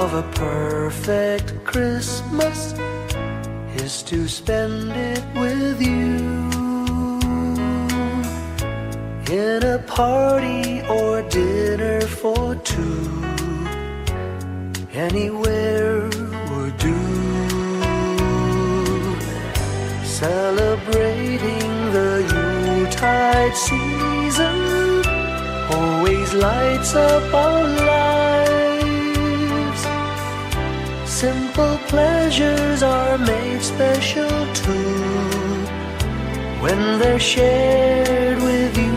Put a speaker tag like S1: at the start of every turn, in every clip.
S1: of a perfect Christmas is to spend it with you, in a party or dinner for two. Anywhere would do. Celebrating the Yuletide season always lights up our lives. Simple pleasures are made special too when they're shared with you.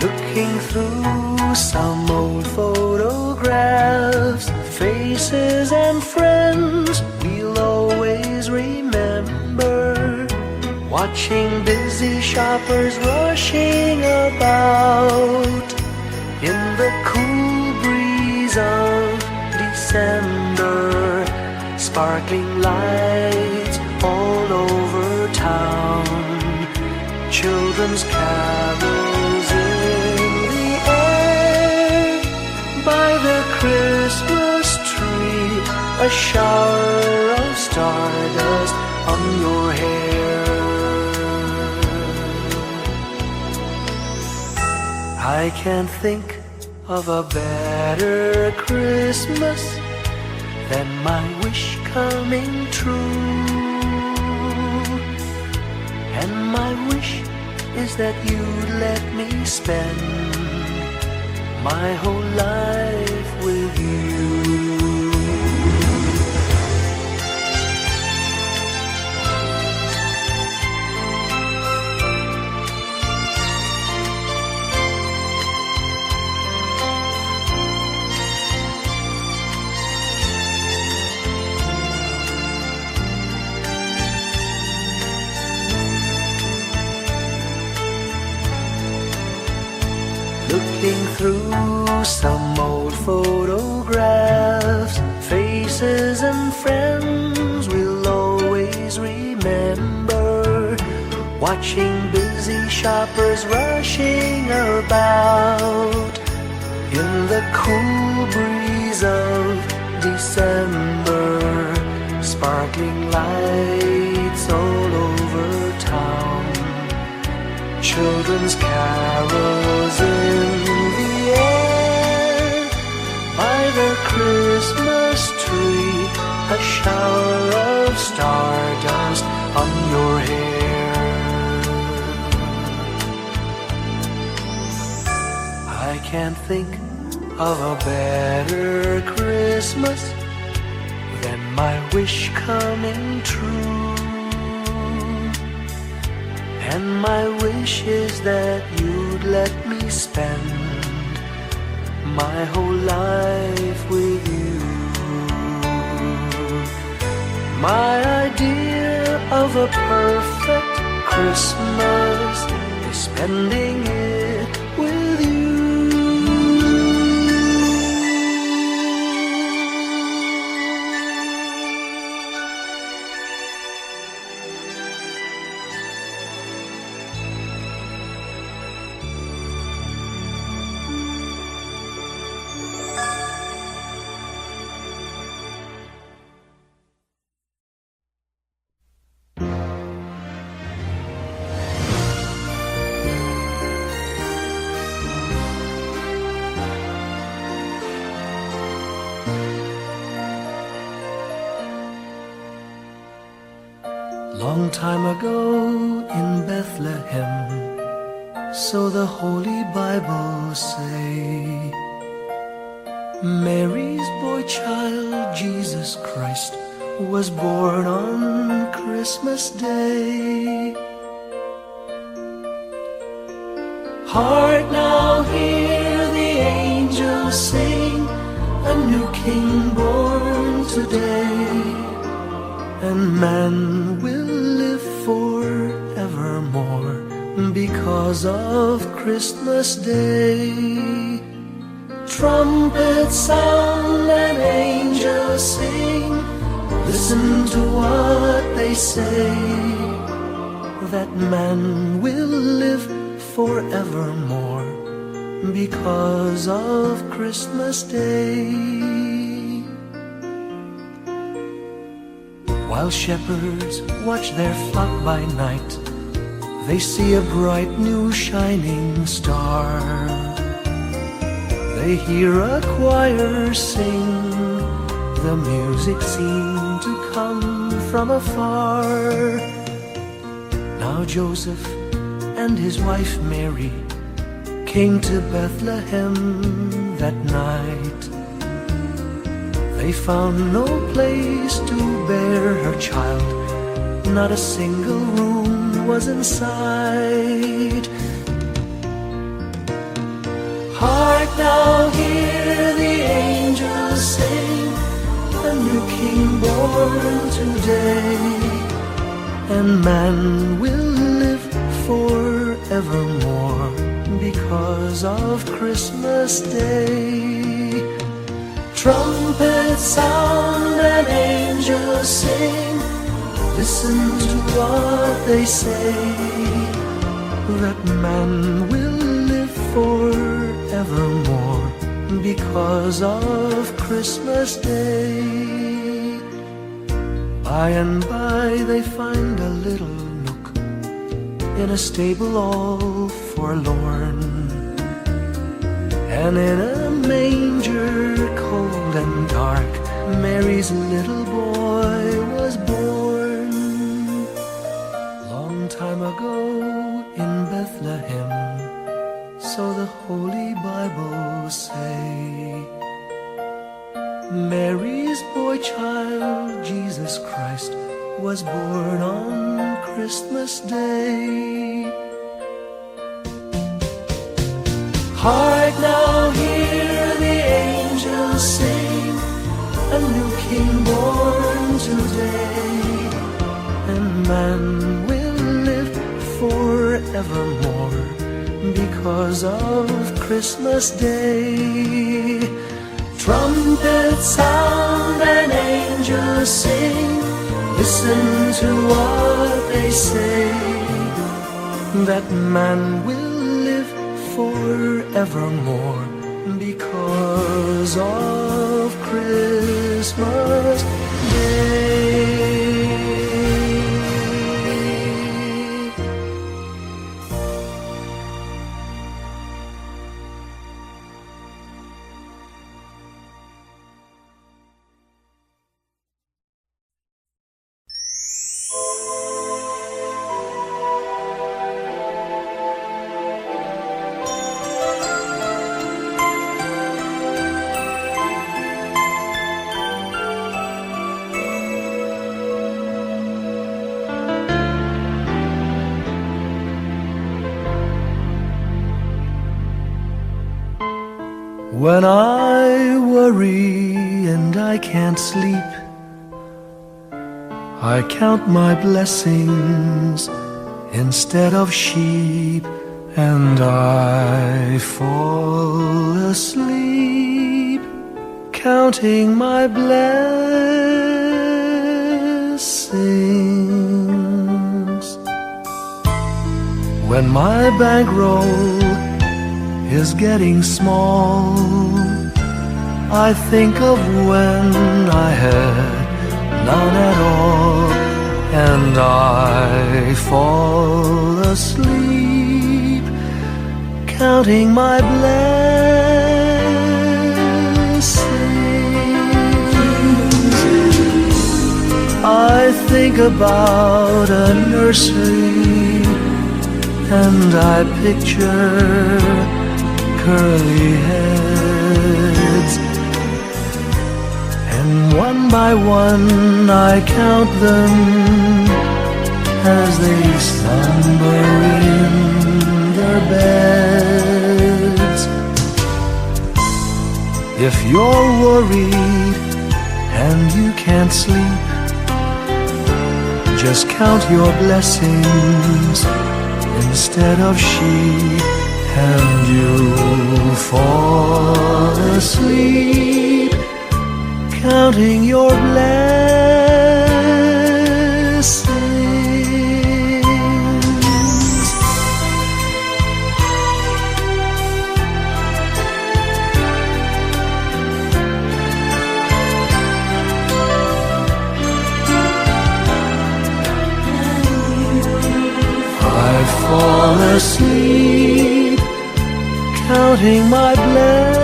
S1: Looking through some old photographs, faces and friends we'll always remember. Watching busy shoppers rushing about in the cool breeze of December. Sparkling lights all over town, children's carols in the air. By the Christmas tree, a shower of stardust on your hair. I can't think of a better Christmas than my wish coming true. And my wish is that you'd let me spend my whole life with you. Looking through some old photographs, faces and friends we'll always remember. Watching busy shoppers rushing about in the cool breeze of December. Sparkling lights all over town, children's carols in the air. By the Christmas tree, a shower of stardust on your hair. I can't think of a better Christmas than my wish coming true. And my wish is that you'd let me spend my whole life with you. My idea of a perfect Christmas is spending it with you. Long time ago in Bethlehem, so the Holy Bible say, Mary's boy child, Jesus Christ, was born on Christmas Day. Hark now, hear the angels sing, a new King born today, and man will live forevermore because of Christmas Day. Trumpets sound and angels sing, listen to what they say, that man will live forevermore because of Christmas Day. While shepherds watch their flock by night, they see a bright new shining star. They hear a choir sing, the music seemed to come from afar. Now Joseph and his wife Mary came to Bethlehem that night. They found no place to bear her child, not a single room was in sight. Hark now, hear the angels sing, a new king born today, and man will live forevermore because of Christmas Day. Trumpets sound and angels sing, listen to what they say, that man will live forevermore because of Christmas Day. By and by they find a little nook in a stable all forlorn, and in a manger cold and dark, Mary's little boy was born. Long time ago in Bethlehem, so the Holy Bible say, Mary's boy child, Jesus Christ, was born on Christmas Day. Hark now, hear the angels sing, a new king born today, and man will live forevermore because of Christmas Day. Trumpets sound and angels sing, listen to what they say, that man will live forevermore because of Christmas Day. When I worry and I can't sleep, I count my blessings instead of sheep, and I fall asleep counting my blessings. When my bankroll is getting small, I think of when I had none at all, and I fall asleep counting my blessings. I think about a nursery, and I picture curly heads, and one by one I count them as they slumber in their beds. If you're worried and you can't sleep, just count your blessings instead of sheep, and you'll fall asleep counting your blessings. fall asleep, counting my blessings.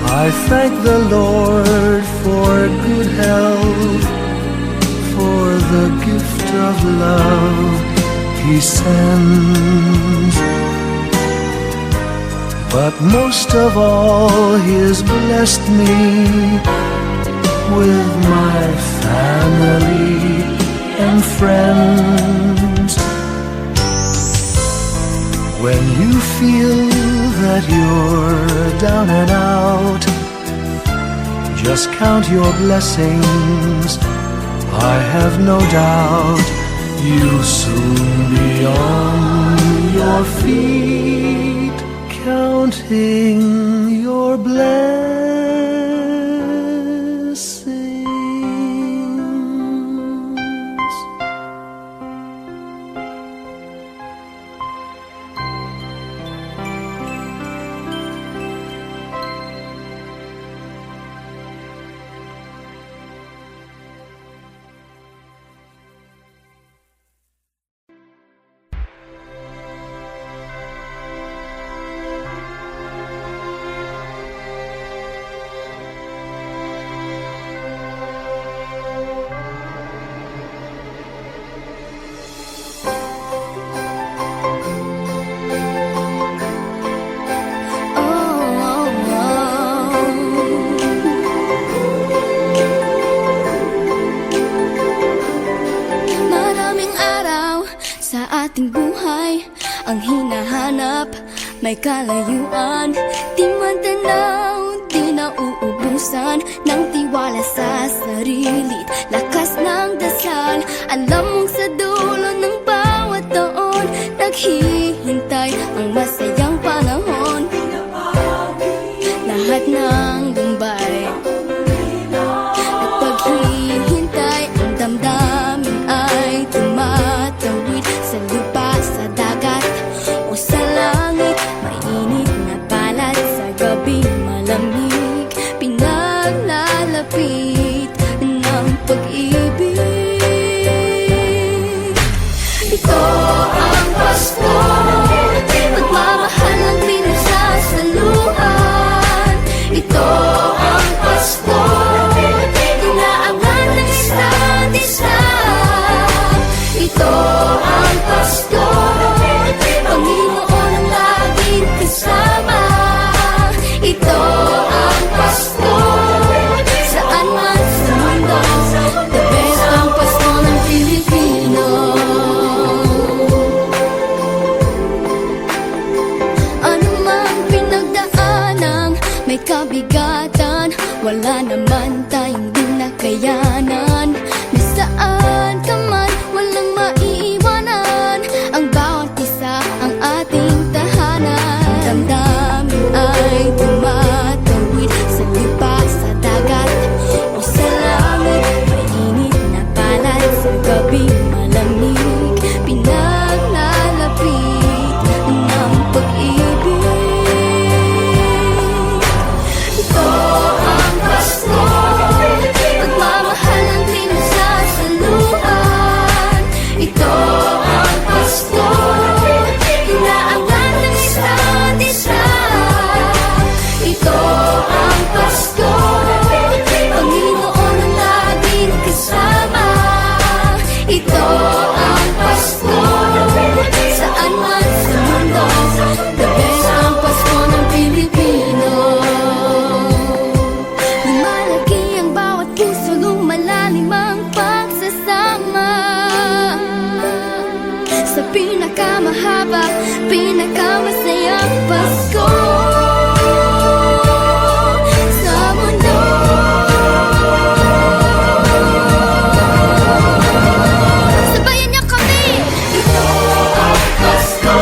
S1: I thank the Lord for good health, for the gift of love He sends. But most of all, He has blessed me with my family and friends. When you feel that you're down and out, just count your blessings. I have no doubt you'll soon be on your feet, counting your blessings.
S2: Ating buhay ang hinahanap, may kalayuan, di man tanaw, di nauubusan ng tiwala sa sarili, lakas ng dasal. Alam mong sa dulo ng bawat taon, naghihintay ang masayang panahon. Lahat ng lumbay at paghihintay, ang damdamin ay tumatawid sa lupa, sa dagat o sa langit. Mainit na balat sa gabi malamig, pinaglalapit ng pag-ibig. Ito ang Pasko, pagmamahal ang pinagsasaluhan. Ito ang Pasko, inaabangan ng isa't isa. Ito ang Pasko, Panginoon ang laging kasama. Ito ang Pasko, saan man sa mundo, the best ang Pasko ng Pilipino. Ano mang pinagdaanang may kabigatan, wala naman tayong di nakayanan. Nasaan ka man, walang maiiwanan, ang bawat isa ang ating tahanan. Damdamin ay tumatawid sa lupa, sa dagat o sa langit. Mainit na balat sa gabi malamig, pinaglalapit ng pag-ibig. Ito ang Pasko, pagmamahal ang pinagsasaluhan. Ito ang Pasko, inaangan ng isa't isa. Ito ang Pasko, Panginoon ang laging kasama. Ito ang Pasko, saan man sa mundo, the best ang Pasko ng Pilipino. Lumalaki ang bawat puso, lumalalim ang pagsasama. Sa pinakamahaba, pinakamasayang Pasko sa mundo. Sabayan niyo kami! Ito ang Pasko,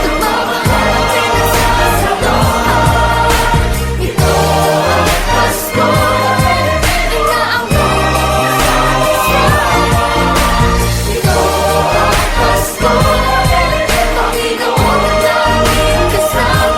S2: pagmamahal ang pinagsasaluhan. Ito ang Pasko, inaangat ng isa't isa. Ito ang Pasko, Panginoon ang laging kasama.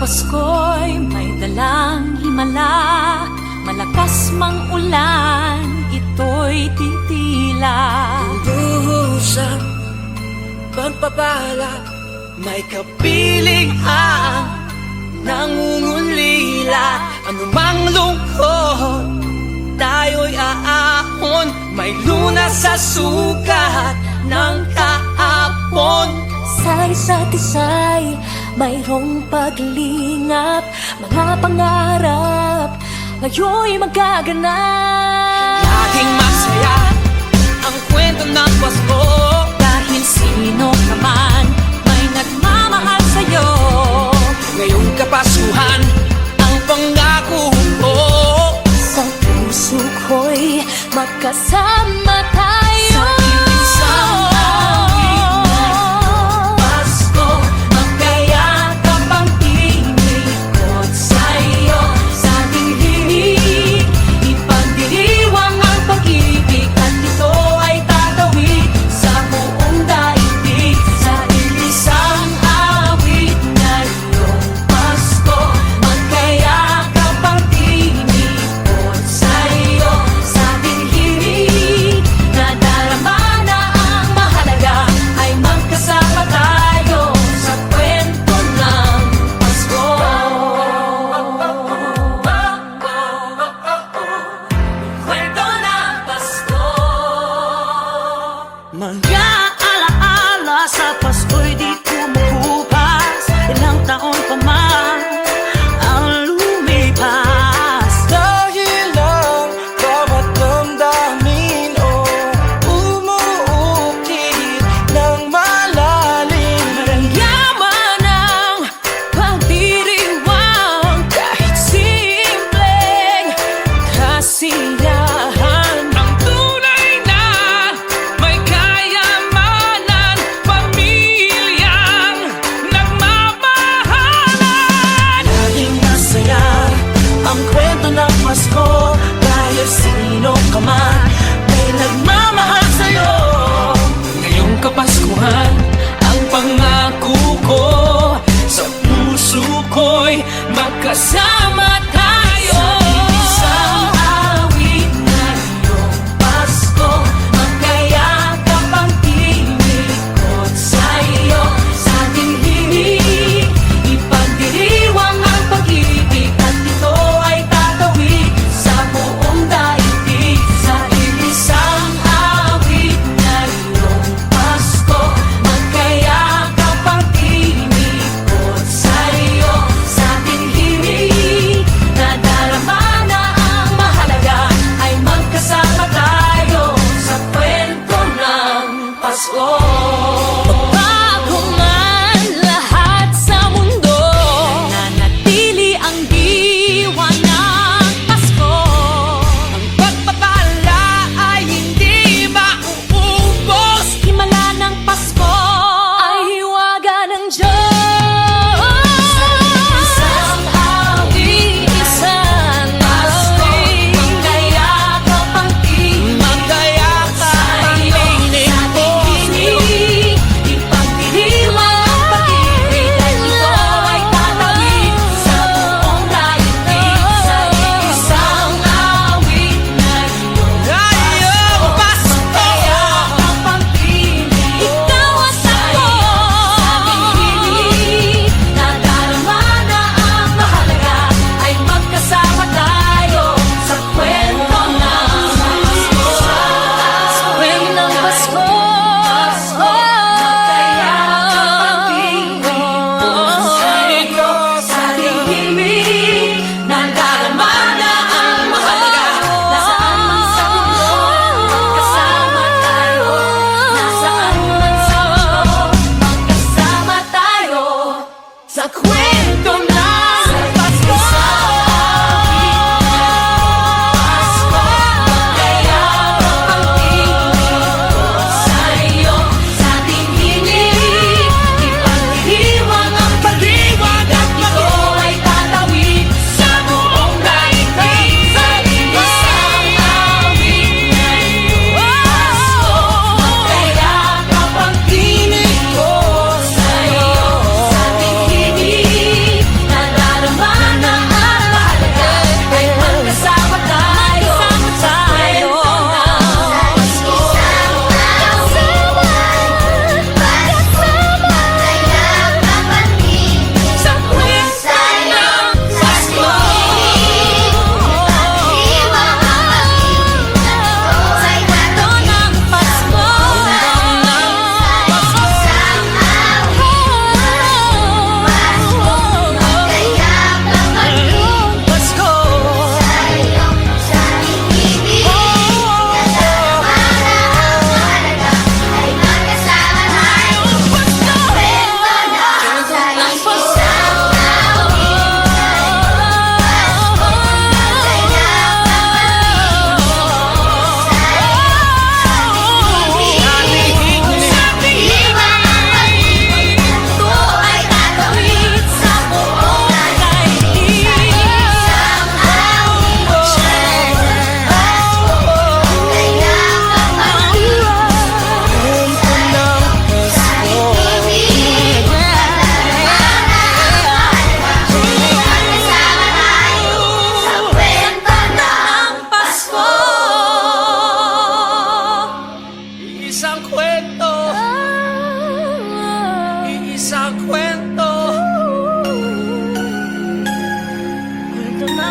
S3: Pasko'y may dalang himala, malakas mang ulan, ito'y titila.
S1: Duhusang pagpapala, may kapiling ang nangungulila. Anumang lungkot, tayo'y aahon, may lunas sa sukat ng kahapon.
S3: Sa isa't isa'y mayroong paglingap, mga pangarap ngayon'y magaganap.
S1: Laging masaya ang kwento ng Pasko,
S3: Dahil sino ka man may nagmamahal sa'yo.
S1: ngayong kapasuhan ang pangako ko.
S3: Sa puso ko'y magkasama tayo.
S1: Sa isang awit na Pasko,
S3: magkayakap ang tinikot sa'yo. Sa ating himig, ipagdiriwang ang pag-ibig, at ito ay tatawid sa buong daigdig. Sa isang awit na iyong Pasko, magkayakap ang tinikot sa'yo. Sa ating himig,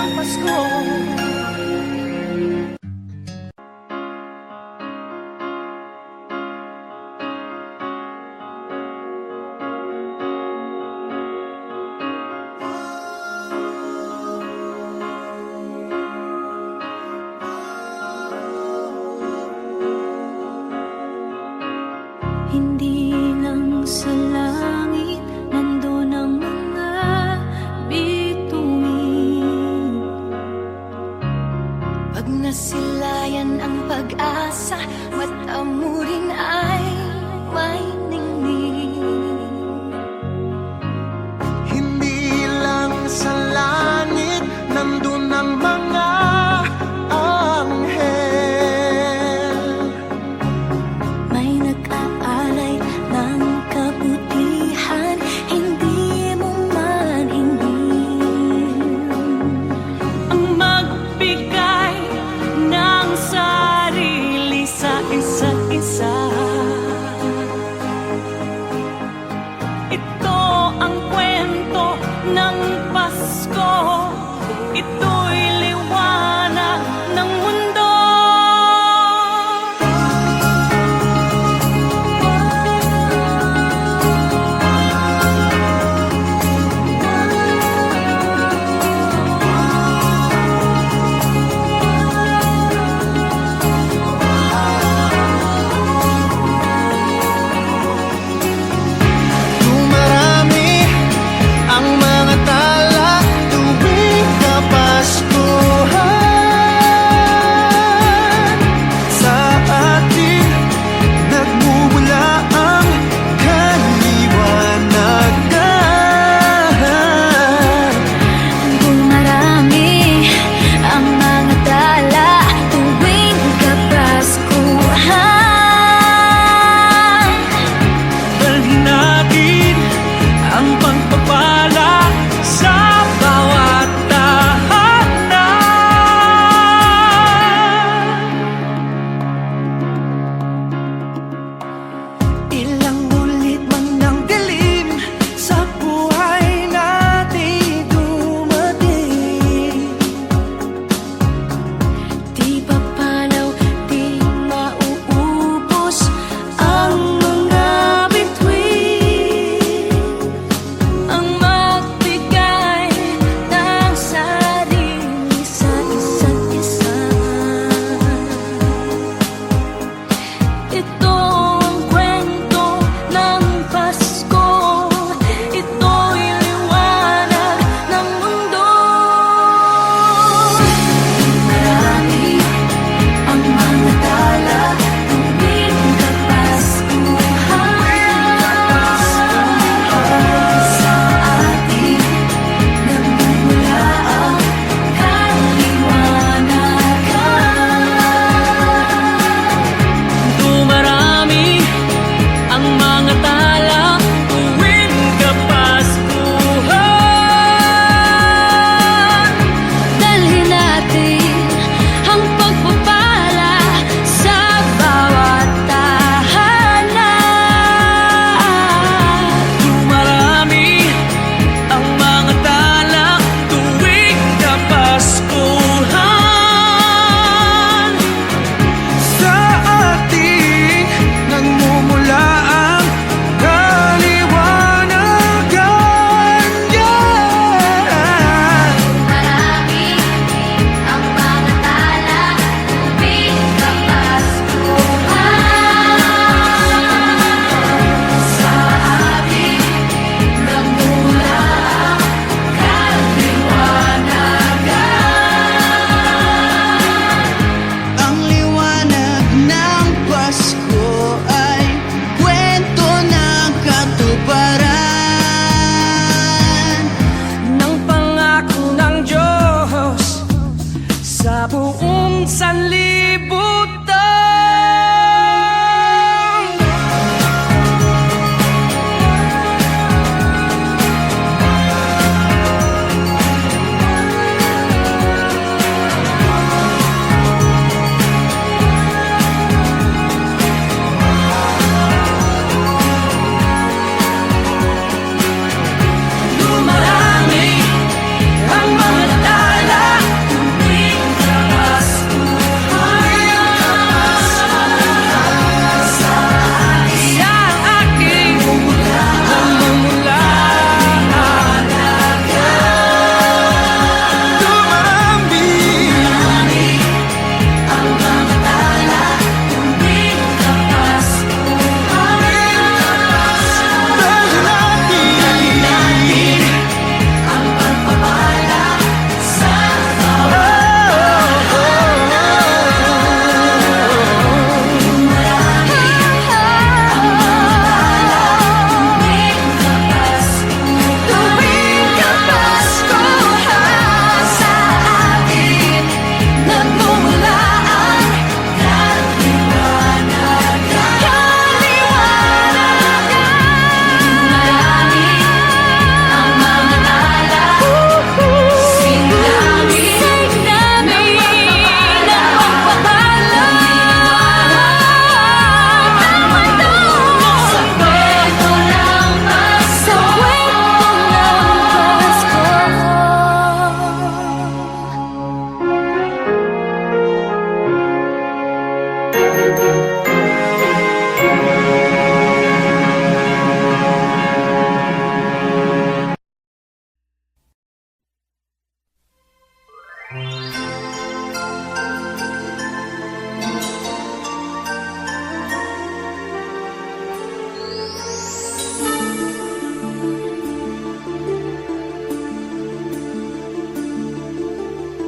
S3: ang Pasko.
S2: Hindi lang sa langit nandun ang mga bituin. Pag nasilayan ang pag-asa, mata mo rin ay may ningning.
S1: Hindi lang sa langit nandun ang mga anghel.
S2: May nag-aalay ng kabutihan, hindi mo man hingin.
S3: Ang magbigay ng sarili sa isa't isa. Ito ang kwento ng Pasko. Ito'y liwanag ng mundo.
S1: Dumarami ang mga tala tuwing Kapaskuhan. Sa atin nagmumula ang kaliwanagan.
S2: Dumarami ang mga tala tuwing Kapaskuhan.
S3: Dalhin natin ang pagpapala sa bawat tahanan.
S1: Ilang ulit man ng dilim sa buhay natin dumating.
S2: Di papalaw, di mauubos ang mga bituin.
S3: Ang magbigay ng
S2: Sarili sa isa't isa.
S3: ito ang kwento ng Pasko. Ito'y liwanag ng mundo.
S2: Marami ang mga tala tuwing Kapaskuhan. Sa atin nagmumula ang kaliwanagan.
S3: Dumarami ang mga tala tuwing Kapaskuhan.
S2: Dalhin natin ang pagpapala sa bawat tahanan.
S3: Dumarami ang mga tala tuwing Kapaskuhan.
S1: Sa ating nagmumula ang kaliwanagan.
S2: Marami ang mga tala tuwing Kapaskuhan. Sa atin nagmumula ang kaliwanagan.
S1: Ang liwanag ng Pasko ay kwento ng katuparan.
S3: Ng pangako ng Diyos sa buong sanlibutan. Dumarami ang mga tala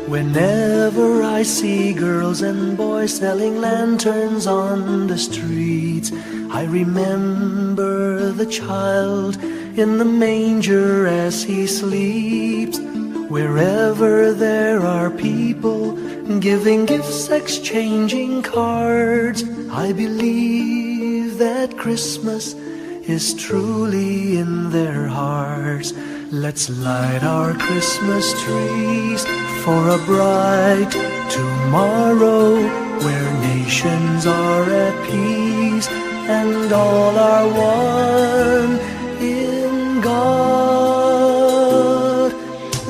S1: Whenever I see girls and boys selling lanterns on the streets, I remember the child in the manger as he sleeps. Wherever there are people giving gifts, exchanging cards, I believe that Christmas is truly in their hearts. Let's light our Christmas trees for a bright tomorrow, where nations are at peace and all are one in God.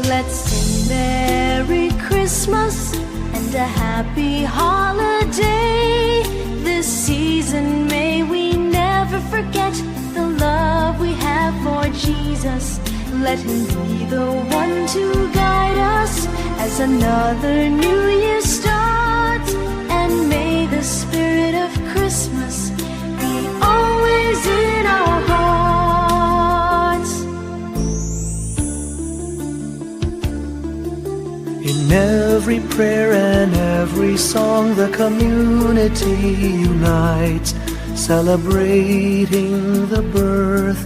S2: Let's sing Merry Christmas and a happy holiday. This season may we never forget the love we have for Jesus. Let him be the one to guide us as another new year starts. And may the spirit of Christmas be always in our hearts.
S1: In every prayer and every song, the community unites, celebrating the birth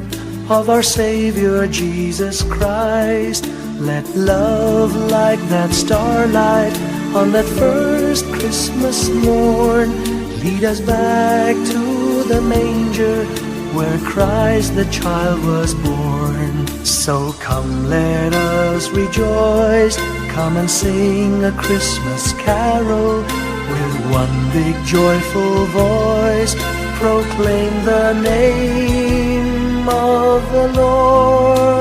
S1: of our Savior Jesus Christ. Let love like that starlight on that first Christmas morn lead us back to the manger where Christ the child was born. So come, let us rejoice, come and sing a Christmas carol with one big joyful voice, proclaim the name of the Lord.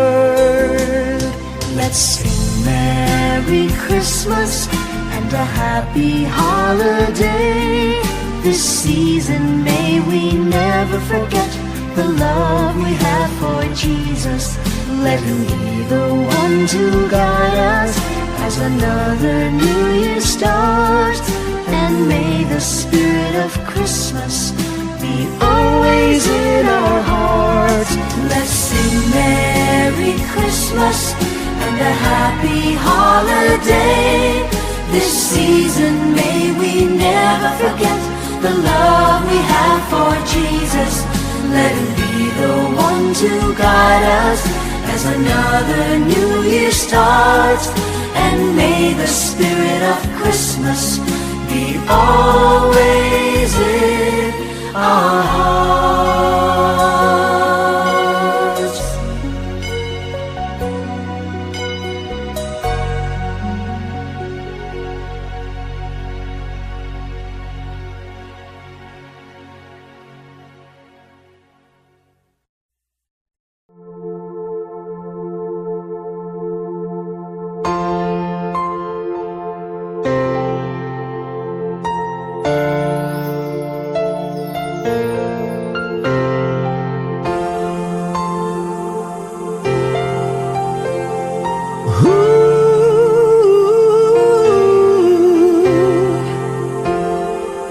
S2: Let's sing Merry Christmas and a happy holiday. This season may we never forget the love we have for Jesus. Let him be the one to guide us as another new year starts. And may the spirit of Christmas be always in our hearts. Let's sing Merry Christmas and a happy holiday. This season may we never forget the love we have for Jesus. Let him be the one to guide us as another new year starts. And may the spirit of Christmas be always in our hearts.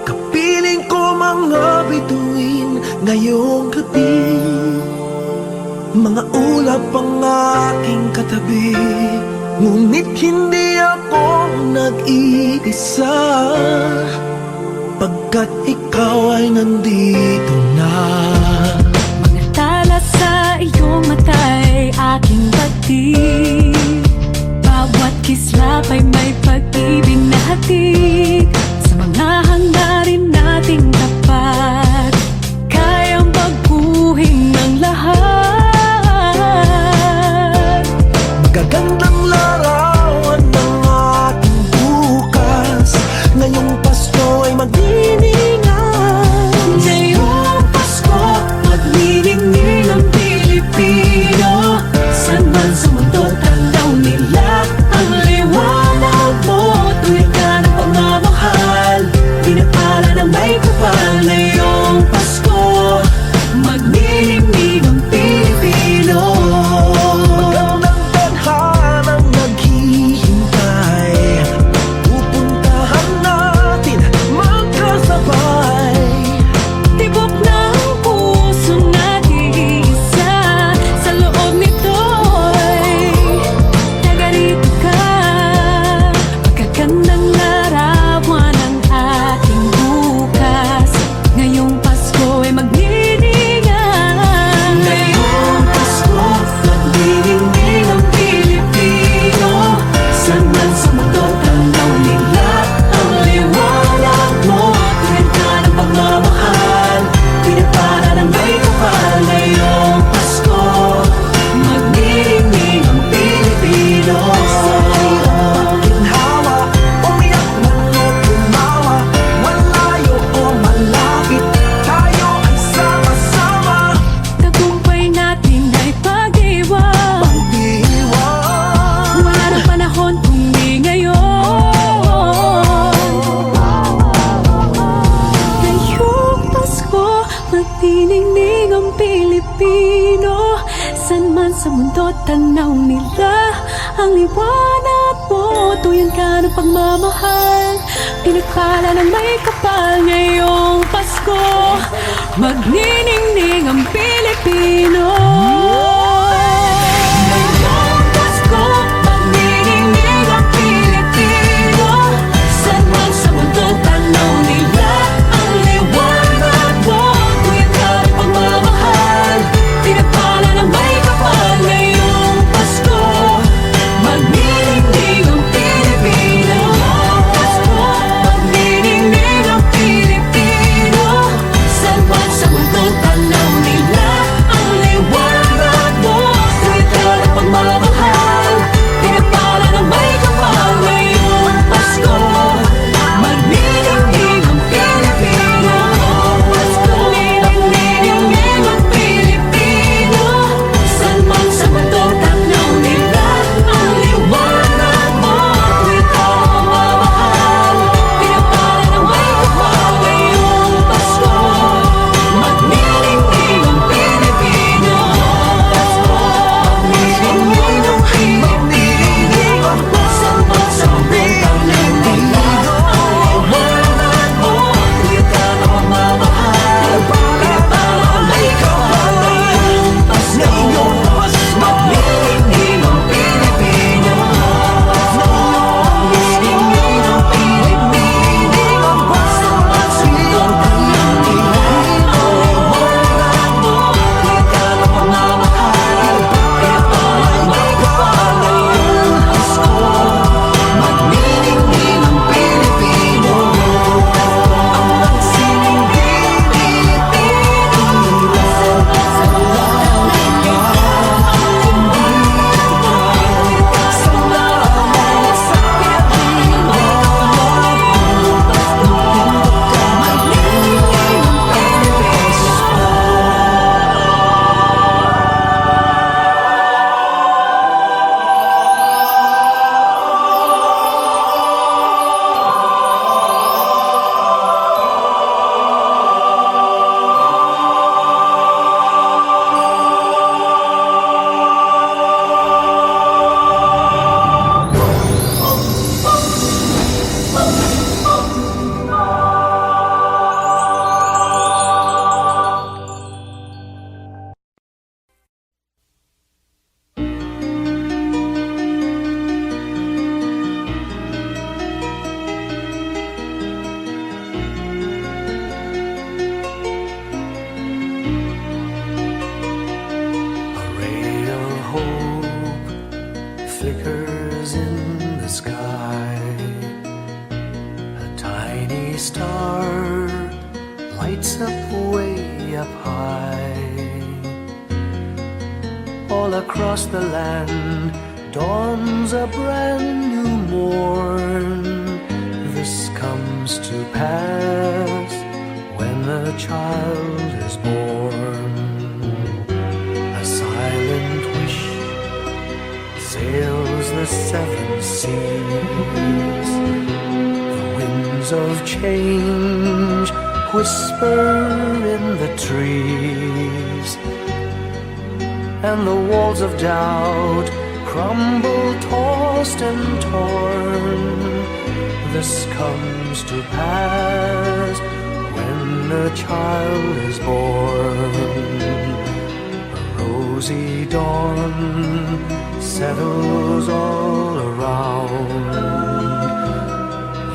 S1: Kapiling ko mga bituin ngayong gabi, mga ulap ang aking katabi, ngunit hindi ako nag-iisa, pagkat ikaw ay nandito na.
S3: Mga tala sa iyong mata'y aking batid. Bawat kislap ay may pag-ibig na hatid. Sa mga hangarin nating tapat, kayang baguhin ang lahat.
S1: Magagandang larawan ng ating bukas, ngayong Pasko ay magdiningan.
S3: Ngayong Pasko, magniningil ang Pilipino. Saan man sa mundo tanaw nila ang liwanag mo. Tuwid ka ng pagmamahal, pinapala ng sa mundo, tanaw nila ang liwanag mo. Tuyan ka ng pagmamahal, pinagpala ng may kapal. Ngayong Pasko, magniningning ang Pilipino. Ngayong Pasko, magniningning ang Pilipino. Saan man sa mundo, tanaw nila ang liwanag mo. Tuyan ka ng pagmamahal, pinagpala ng may kapal. Ngayong Pasko, magniningning ang Pilipino. Pasko, magniningning ang Pilipino. Saan man sa mundo, tanaw nila ang liwanag mo. Tuwid ka ng pagmamahal, pinagpala ng may kapal. Ngayong Pasko, magniningning ang Pilipino. Pasko, magniningning ang Pilipino. Saan man sa mundo, tanaw nila ang liwanag mo. Tuwid ka ng pagmamahal, pinagpala ng may kapal. Ngayong Pasko, magniningning ang Pilipino. Pasko, magniningning ang Pilipino. Saan man sa mundo, tanaw nila ang liwanag mo. Tuwid ka ng pagmamahal, pinagpala ng may kapal. Ngayong Pasko, magniningning ang Pilipino. Magniningning ang Pilipino. Saan man sa mundo, tanaw nila ang liwanag mo. Tuwid ka ng pagmamahal, pinagpala ng may kapal. Ngayong Pasko, magniningning ang Pilipino. Ang magsining Pilipino. Sa mundo, tanaw nila ang sa mga sa Pilipino. Magniningning ang Pilipino.
S1: A ray of hope flickers in the sky. A tiny star lights up way up high. All across the land dawns a brand new morn. This comes to pass when a child is born. A silent wish sails the seven seas. The winds of change whisper in the trees, and the walls of doubt crumble, tossed and torn. This comes to pass when a child is born. A rosy dawn settles all around.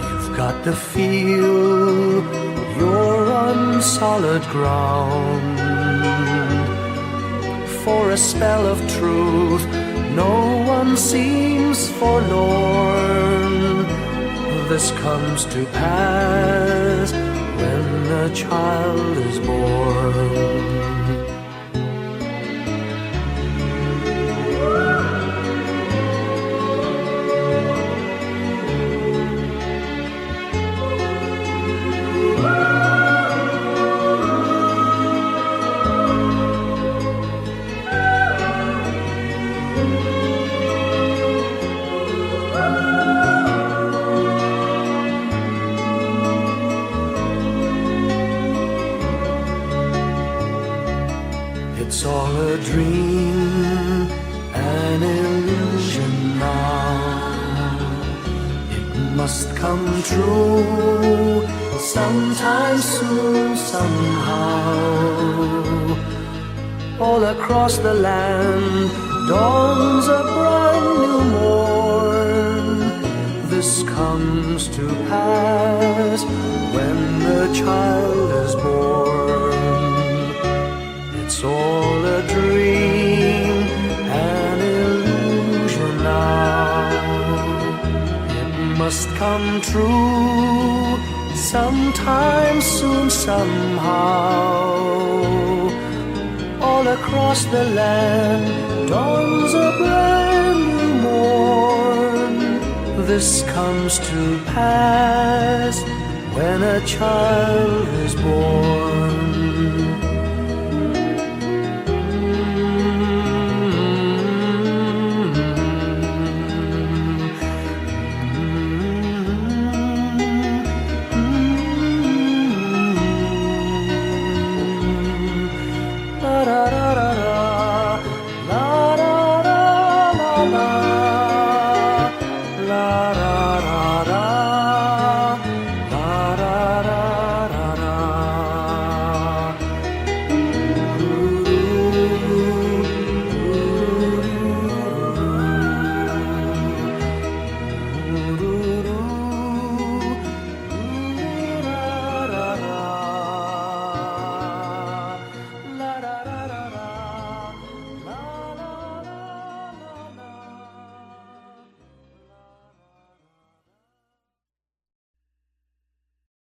S1: You've got to feel you're on solid ground. For a spell of truth, no one seems forlorn. This comes to pass when a child is born. It's all a dream, must come true sometime soon, somehow. All across the land dawns a brand new morn. This comes to pass when the child is born. It's all a dream, an illusion now. It must come true sometime soon, somehow. All across the land dawns a brand new morn. This comes to pass when a child is born.